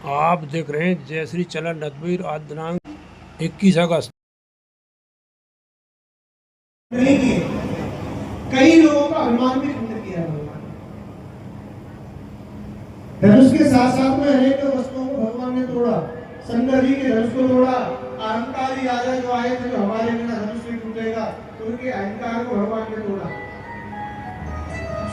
आप देख रहे हैं जयश्री चलन रघुवीर आज दिनांक 21 अगस्त। नहीं किए, कई लोगों का अभिमान भी खंडित किया है भगवान। धनुष के साथ साथ में अनेक वस्तुओं को भगवान ने तोड़ा। शंकर जी के धनुष को तोड़ा। अहंकारी राजा जो आए थे, जो हमारे बिना धनुष नहीं टूटेगा, उनके अहंकार को भगवान ने तोड़ा।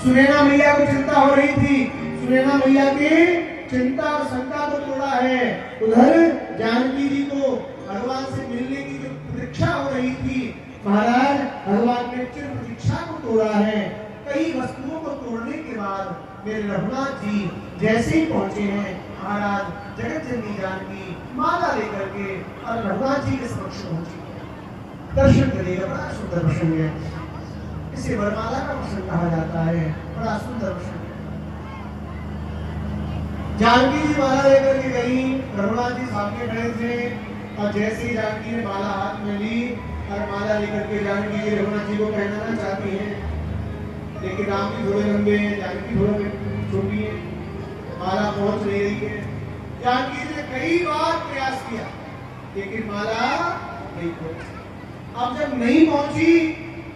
सुनैना मैया को चिंता हो रही थी, सुनैना मैया की चिंता और शंका को तोड़ा है। उधर जानकी जी को भगवान से मिलने की जो प्रतीक्षा हो रही थी, महाराज भगवान ने चिर प्रतीक्षा को तोड़ा है। कई वस्तुओं को तोड़ने के बाद मेरे रघुनाथ जी जैसे ही पहुंचे हैं, महाराज जगत जननी जानकी माला लेकर के और रघुनाथ जी के समक्ष पहुंची। दर्शन करेगा, बड़ा सुंदर प्रसंग है। इसे वरमाला का प्रसंग कहा जाता है, बड़ा सुंदर प्रसंग। जानकी जी माला लेकर के गई, रघुनाथ जी सामने खड़े थे और जैसे ही जानकी ने माला हाथ में ली और माला लेकर के जानकी जी रघुनाथ जी को पहनाना चाहती हैं, लेकिन राम जी थोड़े लंबे हैं, जानकी थोड़े छोटी है, माला पहुंच नहीं रही है। जानकी जी ने कई बार प्रयास किया लेकिन माला नहीं पहुंची। अब जब नहीं पहुंची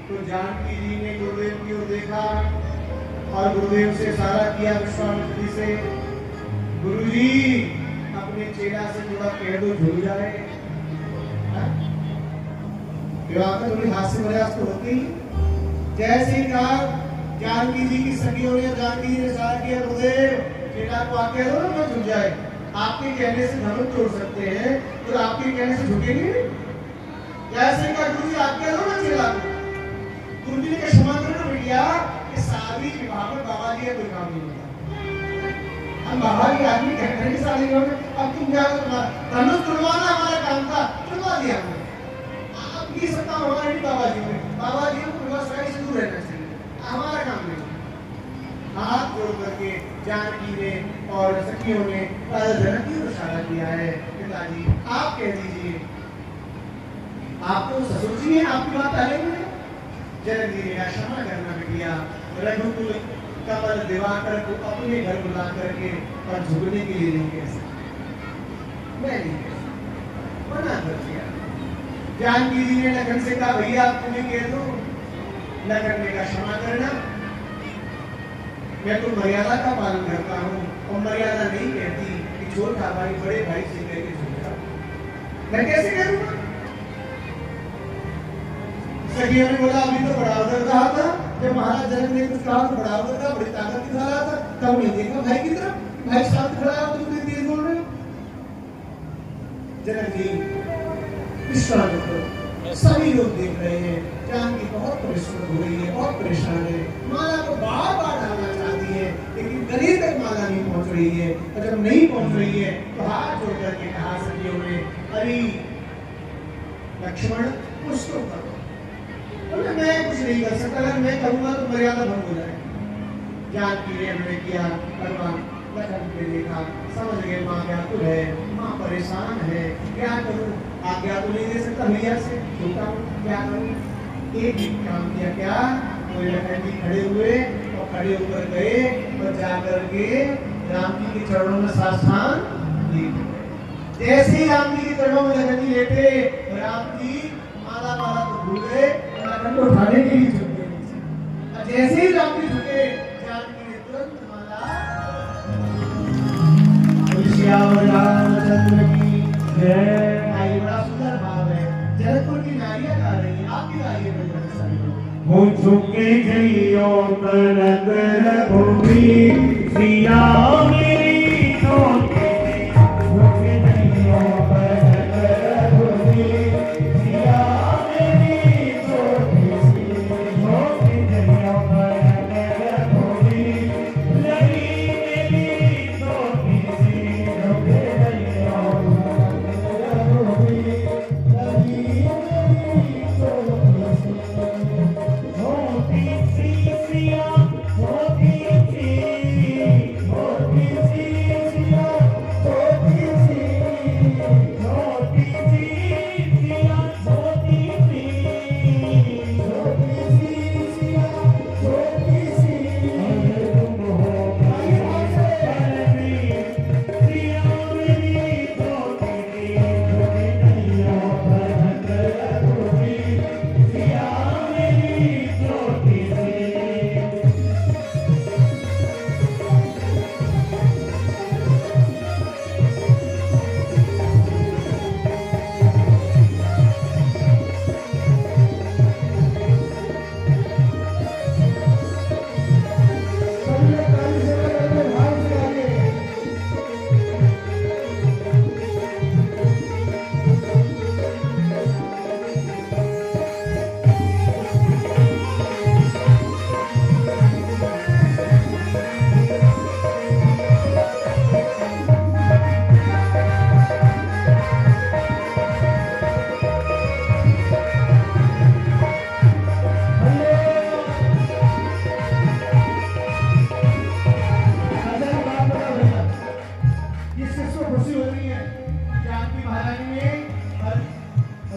तो जानकी जी ने गुरुदेव की ओर देखा और गुरुदेव से इशारा किया विश्वामित्र जी से, गुरुजी अपने चेला से थोड़ा कह दो झूल जाए। विवाह में थोड़ी हास्य मजाक तो होती। जैसे ही कहा, जानकी जी की सखियों ने जानकी जी ने इशारा किया, गुरुदेव चेला को आके दो ना झूल जाए। आपके कहने से धनुष तोड़ सकते हैं, तो आपके कहने से झुकेंगे। जैसे कहा, गुरुजी आके दो ना चेला को। गुरुजी ने क्षमा करना भैया कि शादी विवाह में बाबा जी कोई काम नहीं होता। हम बाहर के आदमी कहते हैं कि शादी विवाह में अब तुम क्या धनुष तुड़वाना हमारा काम था, तुड़वा दिया हमने। अब ये सब काम हमारे नहीं, बाबा जी में। बाबा जी को व्यवसाय से दूर रहना चाहिए, हमारा काम नहीं। हाथ जोड़ करके जानकी ने और सखियों ने राजा जनक जी को इशारा किया है, पिताजी आप कह दीजिए। आप तो ससुर जी हैं, आपकी बात अलग है। जनक जी ने क्षमा करना किया। रघुकुल कमल दिवाकर को अपने घर बुला करके और झुकने के लिए नहीं कह सकता, मैं नहीं कह सकता, मना कर दिया। जानकी जी ने लखन से कहा, भैया आप तुम्हें कह दो। लखन ने कहा, क्षमा करना, मैं तो मर्यादा का पालन करता हूँ और मर्यादा नहीं कहती कि छोटा भाई बड़े भाई से कह के झुक जाओ। मैं कैसे करूँगा? सखियों ने बोला, अभी तो बड़ा उधर रहा था, जब महाराज जनक ने कुछ कहा तो बड़ा उधर था, बड़ी ताकत दिखा रहा था, तब नहीं देखा भाई की तरफ, भाई साथ खड़ा है तो तुम तेज बोल रहे हो। जनक जी विश्वामित्र सभी लोग देख रहे हैं, जानकी बहुत परेशान हो रही है, बहुत परेशान है। माला को बार बार डालना चाहती है लेकिन गले तक माला नहीं पहुंच रही है, और जब नहीं पहुंच रही है तो हाथ जोड़ करके कहा सखियों ने, अरे लक्ष्मण कुछ तो करो। मैं कुछ नहीं कर सकता, अगर मैं करूंगा तो मर्यादा भंग हो जाएगी। जानकी ने हमने किया, भगवान लखन पे देखा, समझ गए माँ व्याकुल है, माँ परेशान है, क्या करूं? आज्ञा तो नहीं दे सकता भैया से, छोटा क्या करूं? एक काम किया, क्या तो लखन जी खड़े हुए और खड़े होकर गए और जाकर के राम जी के चरणों में साष्टांग लेटे। जैसे ही राम जी के चरणों में लखन जी लेटे, राम जी माला माला तो भूल गए, लखन को उठाने के लिए झुक गए। जैसे ही राम जी झुके, जानकी ने तुरंत माला। श्याम रामचंद्र की जय। आई बड़ा सुंदर भाव है, जनकपुर की नारियां गा रही हैं, आप भी गाइए बजरंग साई। हो झुके जइयो तरंग रघुवीर, सिया मेरी सोती झुके जइयो तरंग रघुवीर, सिया मेरी सोती झुके जइयो तरंग रघुवीर, लड़ी मेरी सोती झुके जइयो तरंग रघुवीर, लड़ी मेरी सोती किस किस को खुशी हो रही है? जानकी महारानी ने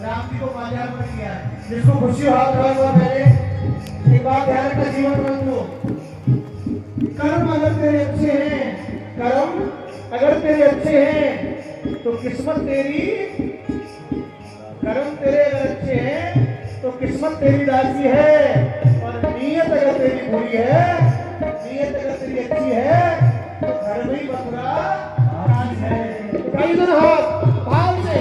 राम जी को माल्यार्पण किया है। जिसको खुशी हो हाथ उठाया हुआ पहले। एक बात ध्यान रखना जीवन बंधु, कर्म अगर तेरे अच्छे हैं, कर्म अगर तेरे अच्छे हैं तो किस्मत तेरी, कर्म तेरे अगर अच्छे हैं तो किस्मत तेरी राजी है, और नीयत अगर तेरी बुरी है, नीयत अगर तेरी अच्छी है तो घर में ही मथुरा राज है। कई दिन हाथ भाव से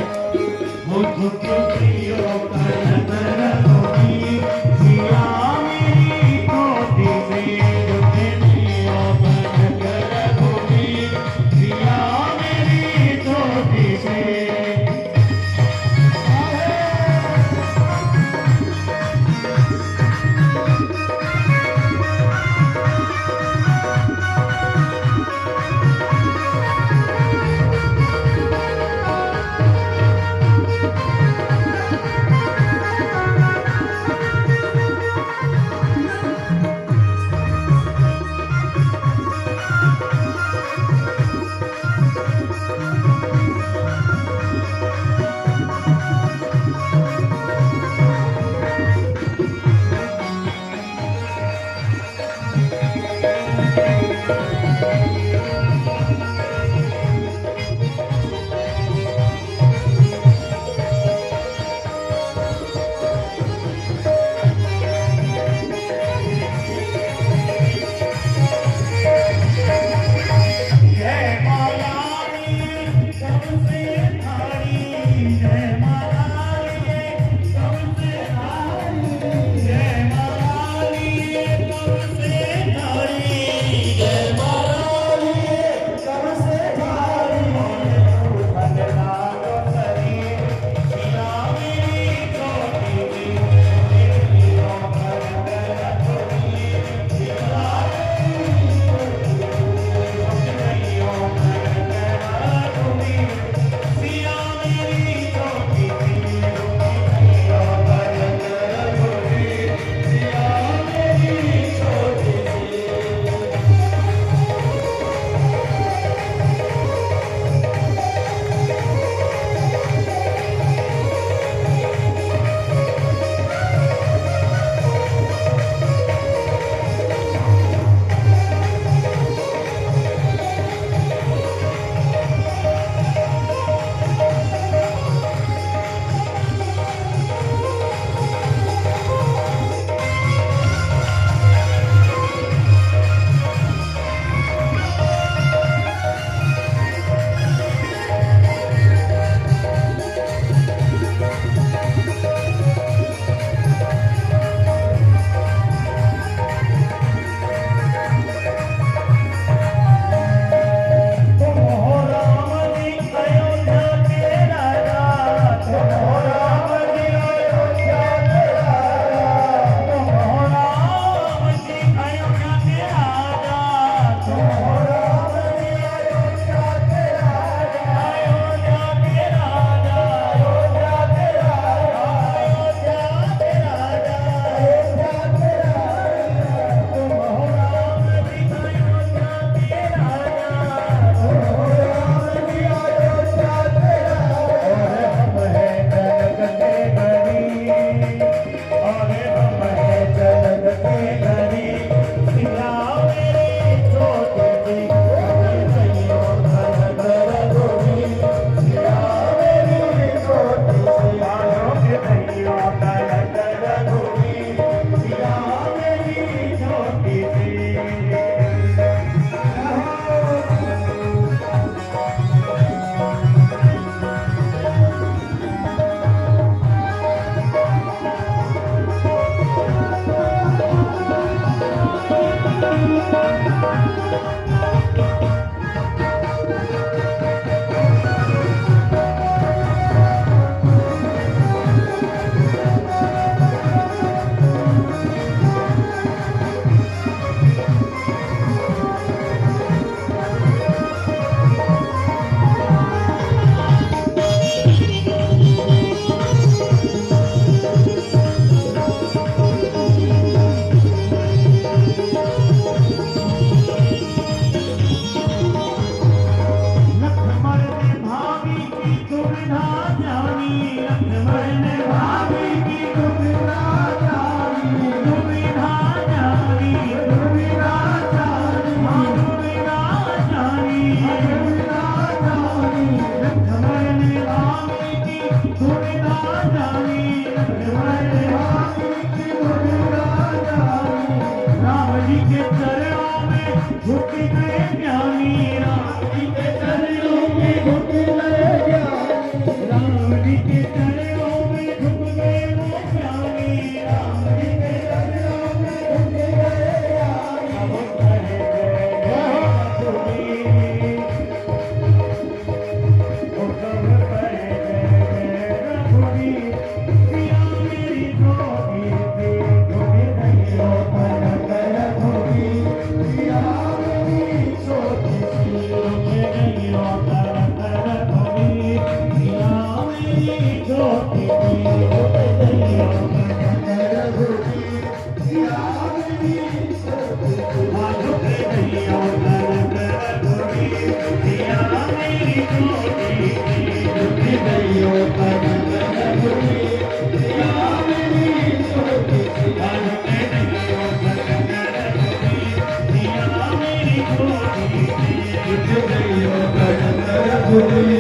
Thank you.